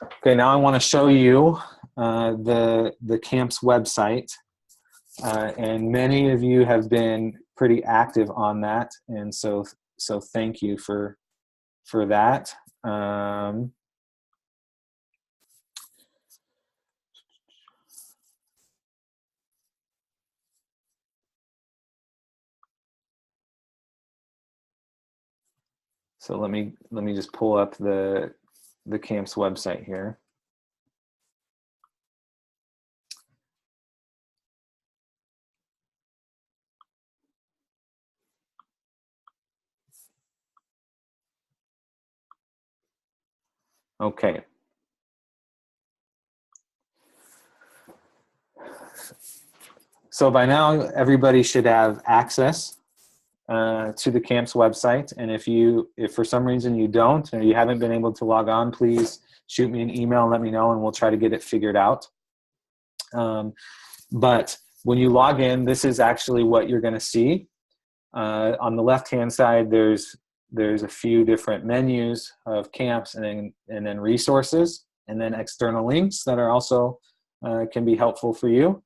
Okay, now I want to show you the camp's website, and many of you have been pretty active on that, and so thank you for that. So let me just pull up the camp's website here. Okay. So by now, everybody should have access to the camp's website. And if for some reason you don't, or you haven't been able to log on, please shoot me an email and let me know, and we'll try to get it figured out. But when you log in, this is actually what you're going to see. On the left-hand side, there's a few different menus of camps, and then resources, and then external links that are also can be helpful for you.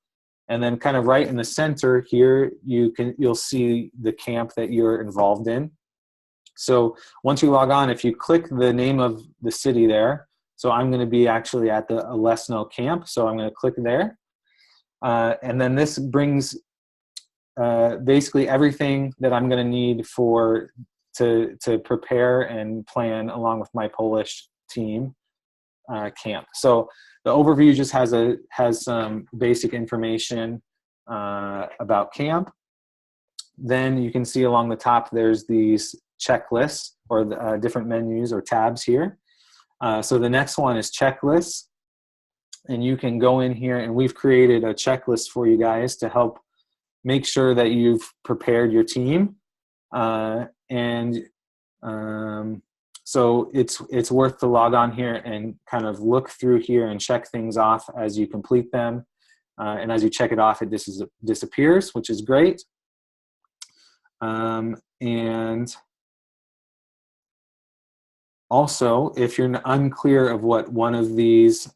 And then kind of right in the center here, you'll see the camp that you're involved in. So once you log on, if you click the name of the city there, so I'm going to be actually at the Olesno camp, so I'm going to click there. And then this brings basically everything that I'm going to need to prepare and plan along with my Polish team camp. So the overview just has some basic information about camp. Then you can see along the top there's these checklists or the, different menus or tabs here. So the next one is checklists, and you can go in here, and we've created a checklist for you guys to help make sure that you've prepared your team. So it's worth to log on here and kind of look through here and check things off as you complete them. And as you check it off, it disappears, which is great. And also, if you're unclear of what one of these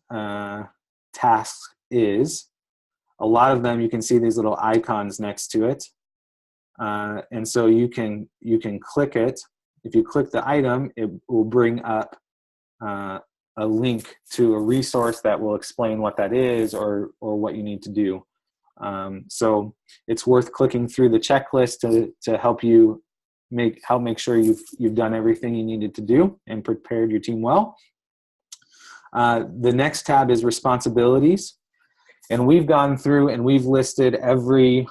tasks is, a lot of them, you can see these little icons next to it. And so you can click it. If you click the item, it will bring up a link to a resource that will explain what that is or what you need to do. So it's worth clicking through the checklist to help you make sure you've done everything you needed to do and prepared your team well. The next tab is responsibilities. And we've gone through and we've listed every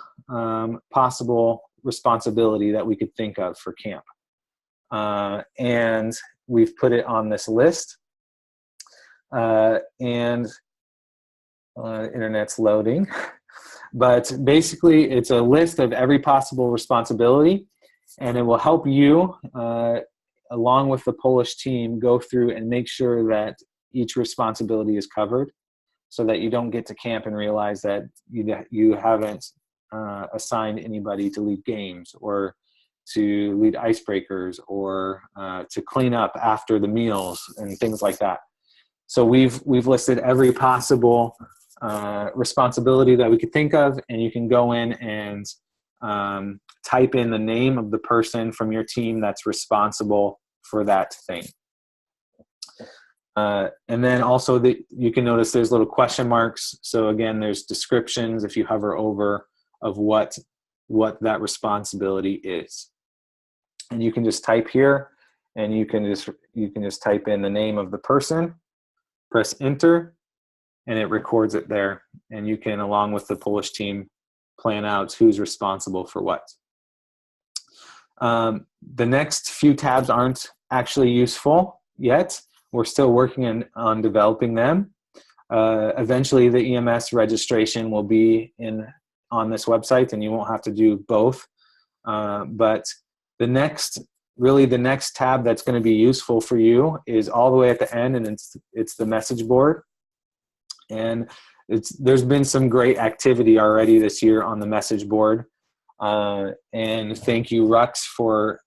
possible responsibility that we could think of for camp. And we've put it on this list. Internet's loading. But basically, it's a list of every possible responsibility, and it will help you, along with the Polish team, go through and make sure that each responsibility is covered, so that you don't get to camp and realize that you haven't assigned anybody to lead games or to lead icebreakers or to clean up after the meals and things like that. So we've listed every possible responsibility that we could think of, and you can go in and type in the name of the person from your team that's responsible for that thing. And then also you can notice there's little question marks. So again, there's descriptions if you hover over of what that responsibility is. And you can just type here, and you can just type in the name of the person, press enter, and it records it there. And you can, along with the Polish team, plan out who's responsible for what. The next few tabs aren't actually useful yet. We're still working on developing them. Eventually, the EMS registration will be on this website, and you won't have to do both. But the next tab that's going to be useful for you is all the way at the end, and it's the message board. And there's been some great activity already this year on the message board. And thank you, Rux, for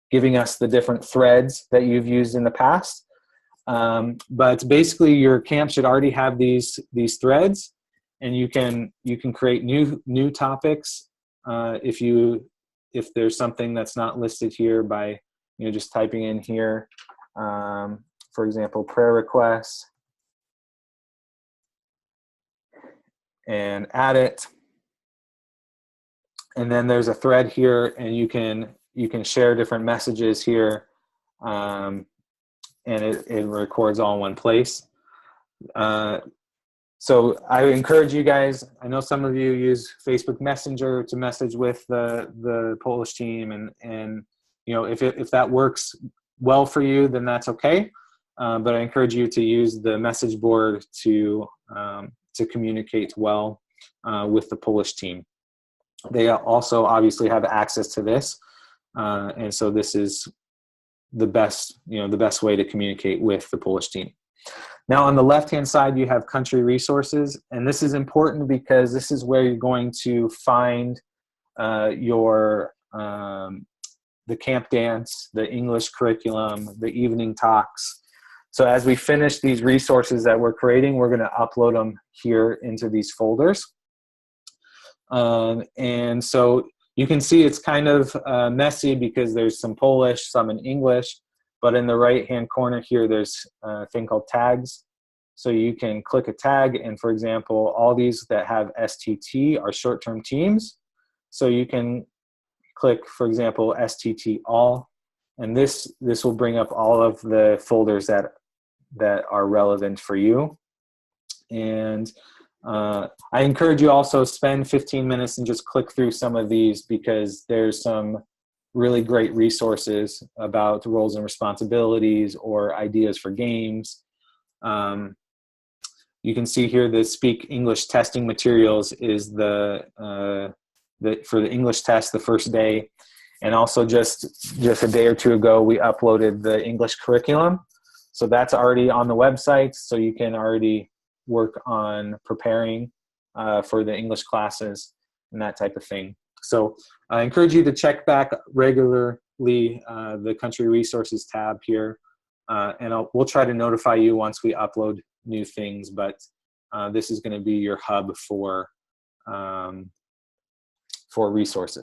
giving us the different threads that you've used in the past. But basically your camp should already have these threads, and you can create new topics if there's something that's not listed here by just typing in here, for example, prayer requests, and add it. And then there's a thread here, and you can share different messages here, and it records all in one place. So I encourage you guys, I know some of you use Facebook Messenger to message with the Polish team, and if that works well for you, then that's okay. But I encourage you to use the message board to communicate well with the Polish team. They also obviously have access to this, and so this is the best way to communicate with the Polish team. Now on the left-hand side, you have country resources, and this is important because this is where you're going to find the camp dance, the English curriculum, the evening talks. So as we finish these resources that we're creating, we're going to upload them here into these folders. And so you can see it's kind of messy because there's some Polish, some in English, but in the right-hand corner here, there's a thing called tags. So you can click a tag, and for example, all these that have STT are short-term teams. So you can click, for example, STT all, and this will bring up all of the folders that are relevant for you. And I encourage you also spend 15 minutes and just click through some of these, because there's some really great resources about roles and responsibilities or ideas for games. You can see here the Speak English testing materials is for the English test the first day. And also just a day or two ago, we uploaded the English curriculum. So that's already on the website, so you can already work on preparing for the English classes and that type of thing. So I encourage you to check back regularly the country resources tab here, and we'll try to notify you once we upload new things, but this is going to be your hub for resources.